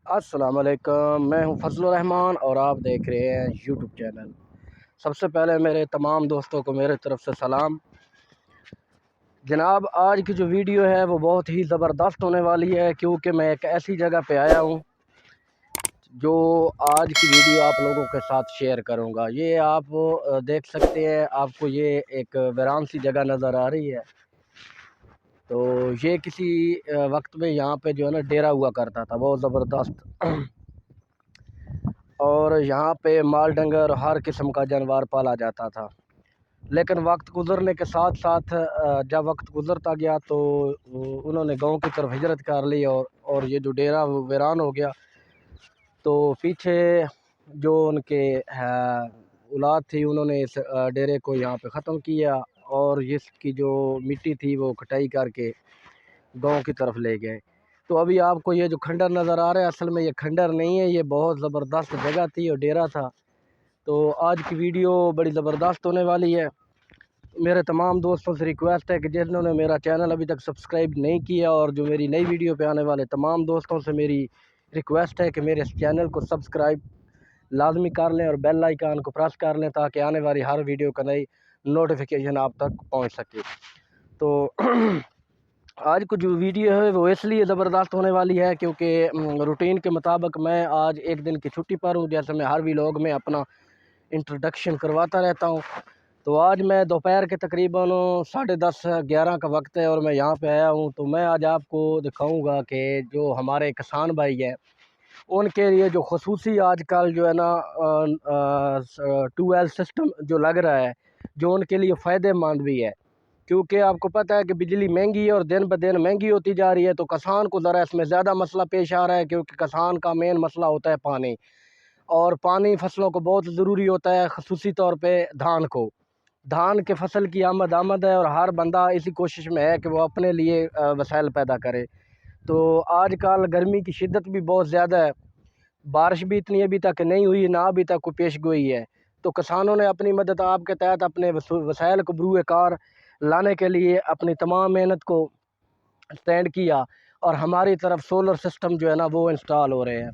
السلام علیکم، میں ہوں فضل الرحمان اور آپ دیکھ رہے ہیں یوٹیوب چینل۔ سب سے پہلے میرے تمام دوستوں کو میرے طرف سے سلام۔ جناب، آج کی جو ویڈیو ہے وہ بہت ہی زبردست ہونے والی ہے، کیونکہ میں ایک ایسی جگہ پہ آیا ہوں جو آج کی ویڈیو آپ لوگوں کے ساتھ شیئر کروں گا۔ یہ آپ دیکھ سکتے ہیں، آپ کو یہ ایک ویران سی جگہ نظر آ رہی ہے۔ تو یہ کسی وقت میں یہاں پہ جو ہے نا ڈیرا ہوا کرتا تھا، بہت زبردست، اور یہاں پہ مال ڈنگر ہر قسم کا جانور پالا جاتا تھا۔ لیکن وقت گزرنے کے ساتھ ساتھ جب وقت گزرتا گیا تو انہوں نے گاؤں کی طرف ہجرت کر لی، اور یہ جو ڈیرا ویران ہو گیا۔ تو پیچھے جو ان کے اولاد تھی، انہوں نے اس ڈیرے کو یہاں پہ ختم کیا، اور اس کی جو مٹی تھی وہ کٹائی کر کے گاؤں کی طرف لے گئے۔ تو ابھی آپ کو یہ جو کھنڈر نظر آ رہا ہے، اصل میں یہ کھنڈر نہیں ہے، یہ بہت زبردست جگہ تھی اور ڈیرا تھا۔ تو آج کی ویڈیو بڑی زبردست ہونے والی ہے۔ میرے تمام دوستوں سے ریکویسٹ ہے کہ جنہوں نے میرا چینل ابھی تک سبسکرائب نہیں کیا، اور جو میری نئی ویڈیو پہ آنے والے تمام دوستوں سے میری ریکویسٹ ہے کہ میرے اس چینل کو سبسکرائب لازمی کر لیں اور بیل آئیکن کو پریس کر لیں، تاکہ آنے والی ہر ویڈیو کا نئی نوٹیفیکیشن آپ تک پہنچ سکے۔ تو آج کو جو ویڈیو ہے وہ اس لیے زبردست ہونے والی ہے کیونکہ روٹین کے مطابق میں آج ایک دن کی چھٹی پر ہوں، جیسے میں ہر ویلاگ میں اپنا انٹروڈکشن کرواتا رہتا ہوں۔ تو آج میں دوپہر کے تقریباً 10:30 11 کا وقت ہے اور میں یہاں پہ آیا ہوں۔ تو میں آج آپ کو دکھاؤں گا کہ جو ہمارے کسان بھائی ہیں، ان کے لیے جو خصوصی آج کل جو ہے نا ٹو ویل سسٹم جو لگ رہا ہے، جو ان کے لیے فائدہ مند بھی ہے، کیونکہ آپ کو پتہ ہے کہ بجلی مہنگی ہے اور دن بہ دن مہنگی ہوتی جا رہی ہے۔ تو کسان کو ذرا اس میں زیادہ مسئلہ پیش آ رہا ہے، کیونکہ کسان کا مین مسئلہ ہوتا ہے پانی، اور پانی فصلوں کو بہت ضروری ہوتا ہے، خصوصی طور پہ دھان کے فصل کی آمد ہے، اور ہر بندہ اسی کوشش میں ہے کہ وہ اپنے لیے وسائل پیدا کرے۔ تو آج کل گرمی کی شدت بھی بہت زیادہ ہے، بارش بھی اتنی ابھی تک نہیں ہوئی، نہ ابھی تک کوئی پیش گوئی ہے۔ تو کسانوں نے اپنی مدد آپ کے تحت اپنے وسائل کو بروئے کار لانے کے لیے اپنی تمام محنت کو سٹینڈ کیا، اور ہماری طرف سولر سسٹم جو ہے نا وہ انسٹال ہو رہے ہیں۔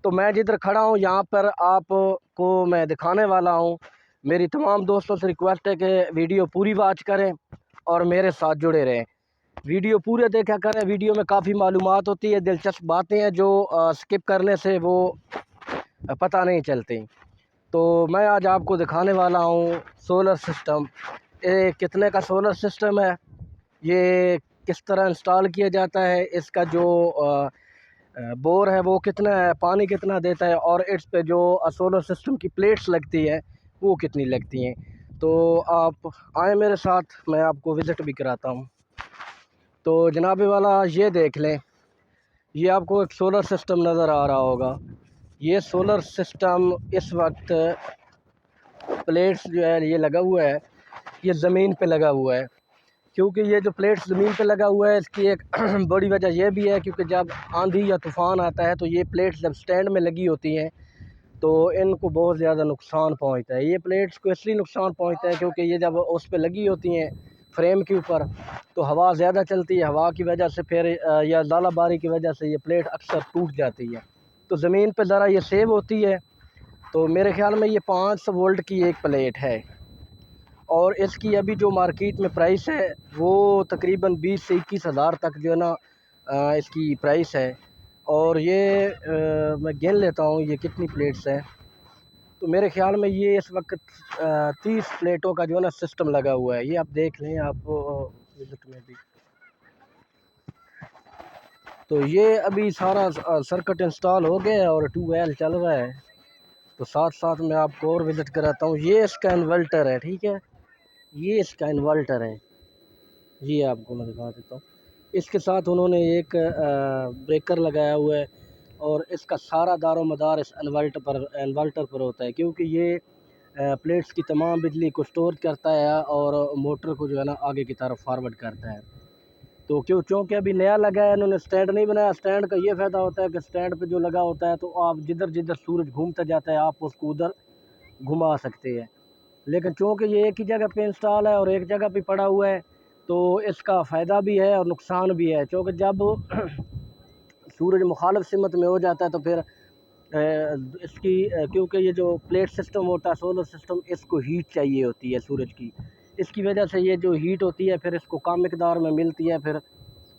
تو میں جدھر کھڑا ہوں یہاں پر آپ کو میں دکھانے والا ہوں۔ میری تمام دوستوں سے ریکویسٹ ہے کہ ویڈیو پوری واچ کریں اور میرے ساتھ جڑے رہیں، ویڈیو پورے دیکھا کریں۔ ویڈیو میں کافی معلومات ہوتی ہے، دلچسپ باتیں ہیں جو سکپ کرنے سے وہ پتہ نہیں چلتی۔ تو میں آج آپ کو دکھانے والا ہوں سولر سسٹم، کتنے کا سولر سسٹم ہے، یہ کس طرح انسٹال کیا جاتا ہے، اس کا جو بور ہے وہ کتنا ہے، پانی کتنا دیتا ہے، اور اس پہ جو سولر سسٹم کی پلیٹس لگتی ہے وہ کتنی لگتی ہیں۔ تو آپ آئیں میرے ساتھ، میں آپ کو وزٹ بھی کراتا ہوں۔ تو جناب والا یہ دیکھ لیں، یہ آپ کو ایک سولر سسٹم نظر آ رہا ہوگا۔ یہ سولر سسٹم اس وقت پلیٹس جو ہے یہ لگا ہوا ہے، یہ زمین پہ لگا ہوا ہے۔ کیونکہ یہ جو پلیٹس زمین پہ لگا ہوا ہے، اس کی ایک بڑی وجہ یہ بھی ہے کیونکہ جب آندھی یا طوفان آتا ہے تو یہ پلیٹس جب سٹینڈ میں لگی ہوتی ہیں تو ان کو بہت زیادہ نقصان پہنچتا ہے۔ یہ پلیٹس کو اس لیے نقصان پہنچتا ہے کیونکہ یہ جب اس پہ لگی ہوتی ہیں فریم کے اوپر تو ہوا زیادہ چلتی ہے، ہوا کی وجہ سے پھر یا ژالہ باری کی وجہ سے یہ پلیٹ اکثر ٹوٹ جاتی ہے۔ تو زمین پہ ذرا یہ سیو ہوتی ہے۔ تو میرے خیال میں یہ 500 وولٹ کی ایک پلیٹ ہے، اور اس کی ابھی جو مارکیٹ میں پرائس ہے وہ تقریباً 20 سے 21 ہزار تک جو ہے نا اس کی پرائس ہے۔ اور یہ میں گن لیتا ہوں یہ کتنی پلیٹس ہیں۔ تو میرے خیال میں یہ اس وقت 30 پلیٹوں کا جو ہے نا سسٹم لگا ہوا ہے، یہ آپ دیکھ لیں آپ وزٹ میں بھی۔ تو یہ ابھی سارا سرکٹ انسٹال ہو گیا ہے اور 2L چل رہا ہے۔ تو ساتھ ساتھ میں آپ کو اور وزٹ کراتا ہوں۔ یہ اس کا انورٹر ہے، ٹھیک ہے، یہ اس کا انورٹر ہے، یہ آپ کو میں دکھا دیتا ہوں۔ اس کے ساتھ انہوں نے ایک بریکر لگایا ہوا ہے، اور اس کا سارا دار و مدار اس انورٹر پر ہوتا ہے، کیونکہ یہ پلیٹس کی تمام بجلی کو سٹور کرتا ہے اور موٹر کو جو ہے نا آگے کی طرف فارورڈ کرتا ہے۔ تو چونکہ ابھی نیا لگا ہے، انہوں نے سٹینڈ نہیں بنایا۔ سٹینڈ کا یہ فائدہ ہوتا ہے کہ سٹینڈ پہ جو لگا ہوتا ہے تو آپ جدھر جدھر سورج گھومتا جاتا ہے آپ اس کو ادھر گھما سکتے ہیں۔ لیکن چونکہ یہ ایک ہی جگہ پہ انسٹال ہے اور ایک جگہ پہ پڑا ہوا ہے تو اس کا فائدہ بھی ہے اور نقصان بھی ہے، چونکہ جب سورج مخالف سمت میں ہو جاتا ہے تو پھر اس کی کیونکہ یہ جو پلیٹ سسٹم ہوتا ہے سولر سسٹم، اس کو ہیٹ چاہیے ہوتی ہے سورج کی، اس کی وجہ سے یہ جو ہیٹ ہوتی ہے پھر اس کو کم مقدار میں ملتی ہے، پھر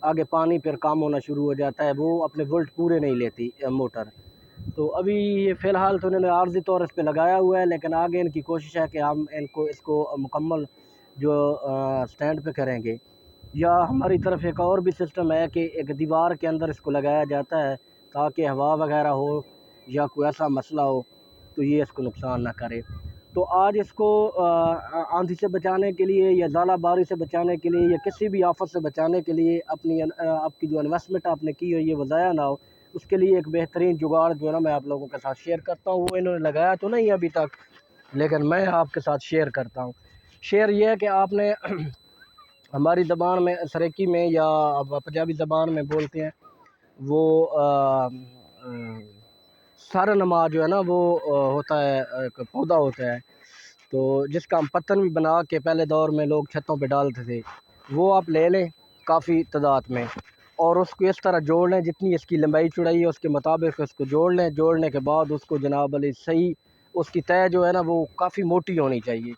آگے پانی پھر کام ہونا شروع ہو جاتا ہے، وہ اپنے وولٹ پورے نہیں لیتی موٹر۔ تو ابھی یہ فی الحال تو انہوں نے عارضی طور اس پہ لگایا ہوا ہے، لیکن آگے ان کی کوشش ہے کہ ہم اس کو مکمل جو سٹینڈ پہ کریں گے، یا ہماری طرف ایک اور بھی سسٹم ہے کہ ایک دیوار کے اندر اس کو لگایا جاتا ہے تاکہ ہوا وغیرہ ہو یا کوئی ایسا مسئلہ ہو تو یہ اس کو نقصان نہ کرے۔ تو آج اس کو آندھی سے بچانے کے لیے یا ژالہ باری سے بچانے کے لیے یا کسی بھی آفت سے بچانے کے لیے آپ کی جو انویسٹمنٹ آپ نے کی ہوئی ہے وہ ضائع نہ ہو، اس کے لیے ایک بہترین جگاڑ جو ہے نا میں آپ لوگوں کے ساتھ شیئر کرتا ہوں۔ وہ انہوں نے لگایا تو نہیں ابھی تک، لیکن میں آپ کے ساتھ شیئر کرتا ہوں۔ شیئر یہ ہے کہ آپ نے ہماری زبان میں سریکی میں یا پنجابی زبان میں بولتے ہیں وہ سارا نما جو ہے نا وہ ہوتا ہے، ایک پودا ہوتا ہے تو جس کا ہم پتن بھی بنا کے پہلے دور میں لوگ چھتوں پہ ڈالتے تھے، وہ آپ لے لیں کافی تعداد میں اور اس کو اس طرح جوڑ لیں، جتنی اس کی لمبائی چوڑائی ہے اس کے مطابق اس کو جوڑ لیں۔ جوڑنے کے بعد اس کو جناب علی صحیح اس کی تہہ جو ہے نا وہ کافی موٹی ہونی چاہیے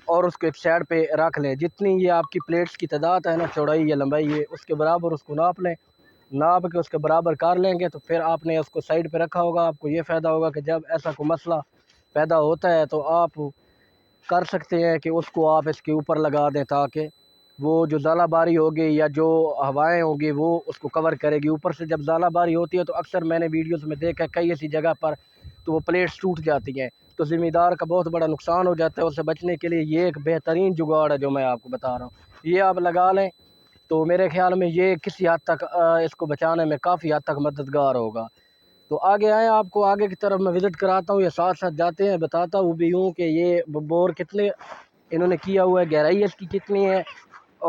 اور اس کو ایک سائڈ پہ رکھ لیں۔ جتنی یہ آپ کی پلیٹس کی تعداد ہے نا چوڑائی یا لمبائی ہے اس کے برابر اس کو ناپ لیں، ناپ کے اس کے برابر کر لیں گے تو پھر آپ نے اس کو سائڈ پہ رکھا ہوگا۔ آپ کو یہ فائدہ ہوگا کہ جب ایسا کوئی مسئلہ پیدا ہوتا ہے تو آپ کر سکتے ہیں کہ اس کو آپ اس کے اوپر لگا دیں تاکہ وہ جو ژالہ باری ہوگی یا جو ہوائیں ہوگی وہ اس کو کور کرے گی۔ اوپر سے جب ژالہ باری ہوتی ہے تو اکثر میں نے ویڈیوز میں دیکھا کئی ایسی جگہ پر تو وہ پلیٹس ٹوٹ جاتی ہیں تو ذمہ دار کا بہت بڑا نقصان ہو جاتا ہے۔ اس سے بچنے کے لیے یہ ایک بہترین جگاڑ ہے جو میں آپ کو بتا رہا ہوں، یہ آپ لگا لیں تو میرے خیال میں یہ کسی حد تک اس کو بچانے میں کافی حد تک مددگار ہوگا۔ تو آگے آئیں، آپ کو آگے کی طرف میں وزٹ کراتا ہوں یا ساتھ ساتھ جاتے ہیں، بتاتا ہوں بھی ہوں کہ یہ بور کتنے انہوں نے کیا ہوا ہے، گہرائی اس کی کتنی ہے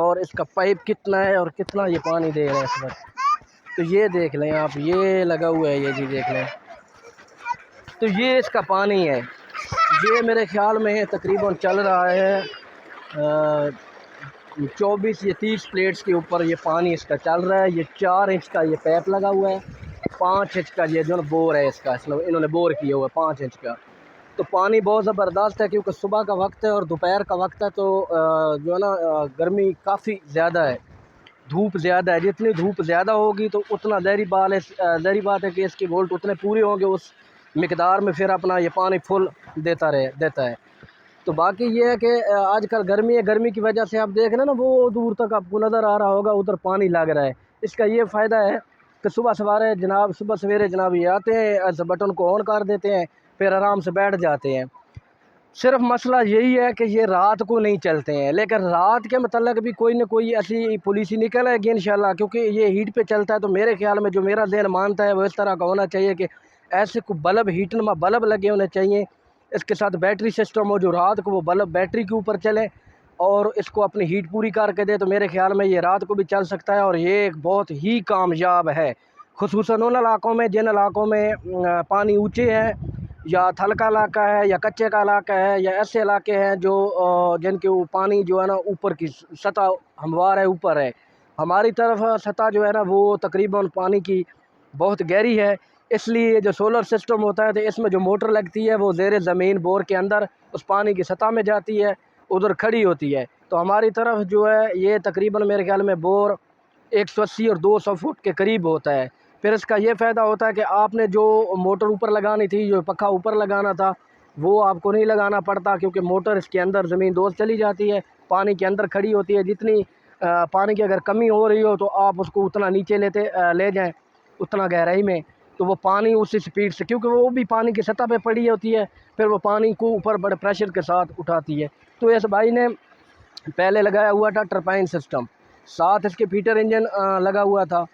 اور اس کا پائپ کتنا ہے اور کتنا یہ پانی دے رہا ہے اس وقت۔ تو یہ دیکھ لیں آپ، یہ لگا ہوا ہے، یہ جی دیکھ لیں تو یہ اس کا پانی ہے، یہ میرے خیال میں تقریباً چل رہا ہے 24 یا 30 پلیٹس کے اوپر یہ پانی اس کا چل رہا ہے۔ یہ 4 انچ کا یہ پیپ لگا ہوا ہے، 5 انچ کا یہ جو بور ہے اس کا انہوں نے بور کیا ہوا ہے 5 انچ کا۔ تو پانی بہت زبردست ہے کیونکہ صبح کا وقت ہے اور دوپہر کا وقت ہے تو جو ہے نا گرمی کافی زیادہ ہے، دھوپ زیادہ ہے۔ جتنی دھوپ زیادہ ہوگی تو اتنا ظاہری بات ہے کہ اس کی وولٹ اتنے پورے ہوں گے، اس مقدار میں پھر اپنا یہ پانی فل دیتا ہے۔ تو باقی یہ ہے کہ آج کل گرمی ہے، گرمی کی وجہ سے آپ دیکھ رہے ہیں نا وہ دور تک آپ کو نظر آ رہا ہوگا ادھر پانی لگ رہا ہے۔ اس کا یہ فائدہ ہے کہ صبح سویرے جناب یہ آتے ہیں، اس بٹن کو آن کر دیتے ہیں، پھر آرام سے بیٹھ جاتے ہیں۔ صرف مسئلہ یہی ہے کہ یہ رات کو نہیں چلتے ہیں، لیکن رات کے متعلق بھی کوئی نہ کوئی ایسی پالیسی نکل آئے گی انشاءاللہ، کیونکہ یہ ہیٹ پہ چلتا ہے تو میرے خیال میں جو میرا ذہن مانتا ہے وہ اس طرح کا ہونا چاہیے کہ ایسے کو بلب ہیٹ نما بلب لگے ہونے چاہیے، اس کے ساتھ بیٹری سسٹم ہو جو رات کو وہ بلب بیٹری کے اوپر چلے اور اس کو اپنی ہیٹ پوری کر کے دے، تو میرے خیال میں یہ رات کو بھی چل سکتا ہے اور یہ ایک بہت ہی کامیاب ہے، خصوصاً ان علاقوں میں جن علاقوں میں پانی اونچے ہیں یا تھل کا علاقہ ہے یا کچے کا علاقہ ہے یا ایسے علاقے ہیں جو جن کے پانی جو ہے نا اوپر کی سطح ہموار ہے، اوپر ہے۔ ہماری طرف سطح جو ہے نا وہ تقریباً پانی کی بہت گہری ہے، اس لیے جو سولر سسٹم ہوتا ہے تو اس میں جو موٹر لگتی ہے وہ زیر زمین بور کے اندر اس پانی کی سطح میں جاتی ہے، ادھر کھڑی ہوتی ہے۔ تو ہماری طرف جو ہے یہ تقریباً میرے خیال میں بور 180 اور 200 فٹ کے قریب ہوتا ہے۔ پھر اس کا یہ فائدہ ہوتا ہے کہ آپ نے جو موٹر اوپر لگانی تھی، جو پکھا اوپر لگانا تھا، وہ آپ کو نہیں لگانا پڑتا کیونکہ موٹر اس کے اندر زمین دوز چلی جاتی ہے، پانی کے اندر کھڑی ہوتی ہے۔ جتنی پانی کی اگر کمی ہو رہی ہو تو آپ اس کو اتنا نیچے لے جائیں، اتنا گہرائی میں، تو وہ پانی اسی سپیڈ سے، کیونکہ وہ بھی پانی کی سطح پہ پڑی ہوتی ہے، پھر وہ پانی کو اوپر بڑے پریشر کے ساتھ اٹھاتی ہے۔ تو اس بھائی نے پہلے لگایا ہوا تھا ٹربائن سسٹم، ساتھ اس کے فیٹر انجن لگا ہوا تھا۔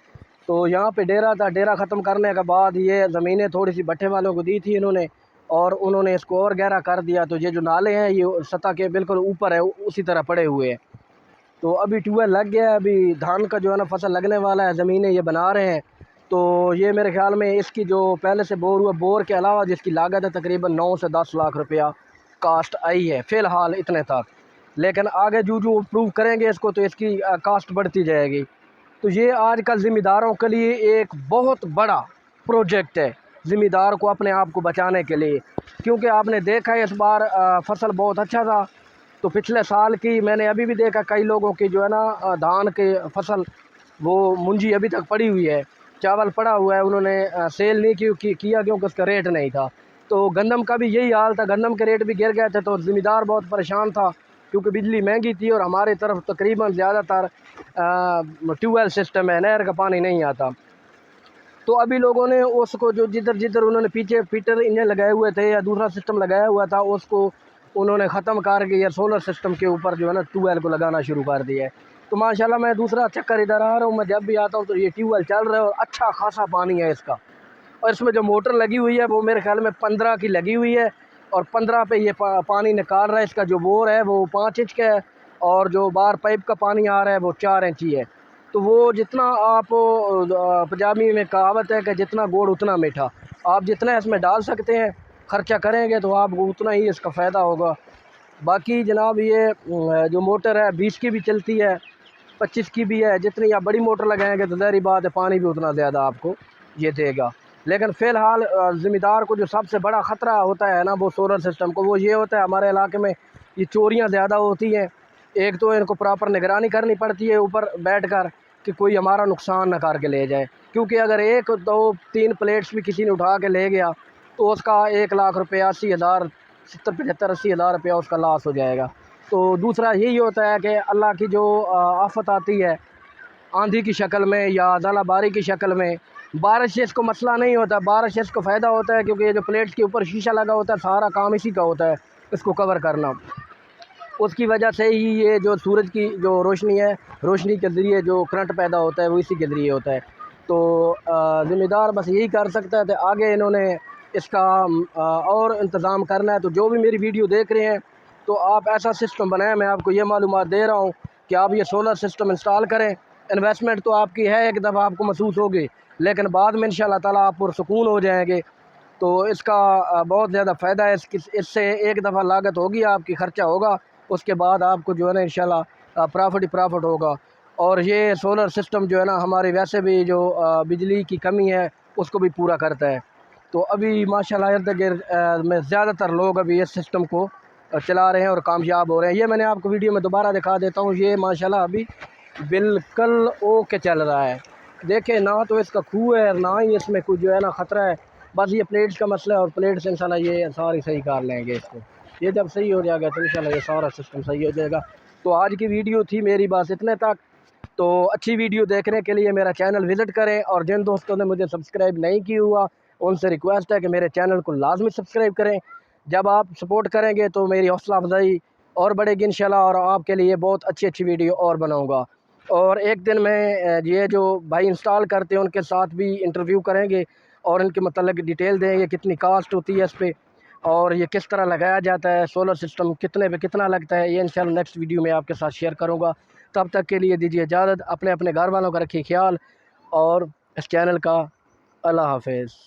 تو یہاں پہ ڈیرا تھا، ڈیرا ختم کرنے کے بعد یہ زمینیں تھوڑی سی بٹھے والوں کو دی تھی انہوں نے، اور انہوں نے اس کو اور گہرا کر دیا۔ تو یہ جو نالے ہیں یہ سطح کے بالکل اوپر ہے، اسی طرح پڑے ہوئے ہیں۔ تو ابھی ٹیوبویل لگ گیا ہے، ابھی دھان کا جو ہے نا فصل لگنے والا ہے، زمینیں یہ بنا رہے ہیں۔ تو یہ میرے خیال میں اس کی جو پہلے سے بور ہوا، بور کے علاوہ جس کی لاگت ہے تقریباً 9 سے 10 لاکھ روپیہ کاسٹ آئی ہے فی الحال اتنے تک، لیکن آگے جو امپروو کریں گے اس کو تو اس کی کاسٹ بڑھتی جائے گی۔ تو یہ آج کل ذمہ داروں کے لیے ایک بہت بڑا پروجیکٹ ہے، ذمہ دار کو اپنے آپ کو بچانے کے لیے، کیونکہ آپ نے دیکھا ہے اس بار فصل بہت اچھا تھا۔ تو پچھلے سال کی میں نے ابھی بھی دیکھا کئی لوگوں کی جو ہے نا دھان کے فصل وہ منجی ابھی تک پڑی ہوئی ہے، چاول پڑا ہوا ہے، انہوں نے سیل نہیں کیا کیونکہ اس کا ریٹ نہیں تھا۔ تو گندم کا بھی یہی حال تھا، گندم کے ریٹ بھی گر گئے تھے، تو ذمہ دار بہت پریشان تھا کیونکہ بجلی مہنگی تھی اور ہماری طرف تقریباً زیادہ تر ٹیوب ویل سسٹم ہے، نہر کا پانی نہیں آتا۔ تو ابھی لوگوں نے اس کو جو جدھر انہوں نے پیچھے فیٹر انجن لگائے ہوئے تھے یا دوسرا سسٹم لگایا ہوا تھا، اس کو انہوں نے ختم کر کے یا سولر سسٹم کے اوپر جو ہے نا ٹیوب ویل کو لگانا شروع کر دیا ہے۔ تو ماشاءاللہ میں دوسرا چکر ادھر آ رہا ہوں، میں جب بھی آتا ہوں تو یہ ٹیوب ویل چل رہا ہے اور اچھا خاصا پانی ہے اس کا، اور اس میں جو موٹر لگی ہوئی ہے وہ میرے خیال میں 15 کی لگی ہوئی ہے، اور 15 پہ یہ پانی نکال رہا ہے۔ اس کا جو بور ہے وہ 5 انچ کا ہے، اور جو باہر پائپ کا پانی آ رہا ہے وہ 4 انچ ہی ہے۔ تو وہ جتنا آپ پنجابی میں کہاوت ہے کہ جتنا گوڑ اتنا میٹھا، آپ جتنا اس میں ڈال سکتے ہیں خرچہ کریں گے تو آپ کو اتنا ہی اس کا فائدہ ہوگا۔ باقی جناب یہ جو موٹر ہے 20 کی بھی چلتی ہے، 25 کی بھی ہے، جتنی آپ بڑی موٹر لگائیں گے تو ظاہری بات ہے پانی بھی اتنا زیادہ آپ کو یہ دے گا۔ لیکن فی الحال ذمہ دار کو جو سب سے بڑا خطرہ ہوتا ہے نا وہ سولر سسٹم کو، وہ یہ ہوتا ہے ہمارے علاقے میں یہ چوریاں زیادہ ہوتی ہیں۔ ایک تو ان کو پراپر نگرانی کرنی پڑتی ہے اوپر بیٹھ کر کہ کوئی ہمارا نقصان نہ کر کے لے جائے، کیونکہ اگر 1 2 3 پلیٹس بھی کسی نے اٹھا کے لے گیا تو اس کا 1 لاکھ روپے 80,000 70 75 80,000 روپیہ اس کا لاس ہو جائے گا۔ تو دوسرا یہی ہوتا ہے کہ اللہ کی جو آفت آتی ہے آندھی کی شکل میں یا ژالہ باری کی شکل میں، بارش سے اس کو مسئلہ نہیں ہوتا، بارش سے اس کو فائدہ ہوتا ہے کیونکہ یہ جو پلیٹس کے اوپر شیشہ لگا ہوتا ہے سارا کام اسی کا ہوتا ہے اس کو کور کرنا۔ اس کی وجہ سے ہی یہ جو سورج کی جو روشنی ہے، روشنی کے ذریعے جو کرنٹ پیدا ہوتا ہے وہ اسی کے ذریعے ہوتا ہے۔ تو ذمہ دار بس یہی کر سکتا ہے، تو آگے انہوں نے اس کا اور انتظام کرنا ہے۔ تو جو بھی میری ویڈیو دیکھ رہے ہیں تو آپ ایسا سسٹم بنائیں، میں آپ کو یہ معلومات دے رہا ہوں کہ آپ یہ سولر سسٹم انسٹال کریں۔ انویسٹمنٹ تو آپ کی ہے، ایک دفعہ آپ کو محسوس ہوگی، لیکن بعد میں انشاءاللہ تعالیٰ آپ پرسکون ہو جائیں گے۔ تو اس کا بہت زیادہ فائدہ ہے، اس سے ایک دفعہ لاگت ہوگی آپ کی، خرچہ ہوگا، اس کے بعد آپ کو جو ہے نا انشاءاللہ پرافٹ ہی پرافٹ ہوگا۔ اور یہ سولر سسٹم جو ہے نا ہماری ویسے بھی جو بجلی کی کمی ہے اس کو بھی پورا کرتا ہے۔ تو ابھی ماشاءاللہ ارد گرد میں زیادہ تر لوگ ابھی اس سسٹم کو چلا رہے ہیں اور کامیاب ہو رہے ہیں۔ یہ میں نے آپ کو ویڈیو میں دوبارہ دکھا دیتا ہوں، یہ ماشاءاللہ ابھی بالکل اوکے چل رہا ہے۔ دیکھیں نہ تو اس کا کھو ہے نہ ہی اس میں کوئی جو ہے نا خطرہ ہے، بس یہ پلیٹس کا مسئلہ ہے، اور پلیٹس انشاءاللہ یہ ساری صحیح کر لیں گے اس کو۔ یہ جب صحیح ہو جائے گا تو انشاءاللہ یہ سارا سسٹم صحیح ہو جائے گا۔ تو آج کی ویڈیو تھی میری بس اتنے تک۔ تو اچھی ویڈیو دیکھنے کے لیے میرا چینل وزٹ کریں، اور جن دوستوں نے مجھے سبسکرائب نہیں کی ہوا ان سے ریکویسٹ ہے کہ میرے چینل کو لازمی سبسکرائب کریں۔ جب آپ سپورٹ کریں گے تو میری حوصلہ افزائی اور بڑھے گی انشاءاللہ، اور آپ کے لیے بہت اچھی ویڈیو اور بناؤں گا۔ اور ایک دن میں یہ جو بھائی انسٹال کرتے ہیں ان کے ساتھ بھی انٹرویو کریں گے اور ان کے متعلق ڈیٹیل دیں گے، کتنی کاسٹ ہوتی ہے اس پہ، اور یہ کس طرح لگایا جاتا ہے، سولر سسٹم کتنے پہ کتنا لگتا ہے، یہ انشاءاللہ نیکسٹ ویڈیو میں آپ کے ساتھ شیئر کروں گا۔ تب تک کے لیے دیجیے اجازت، اپنے گھر والوں کا رکھیے خیال، اور اس چینل کا اللہ حافظ۔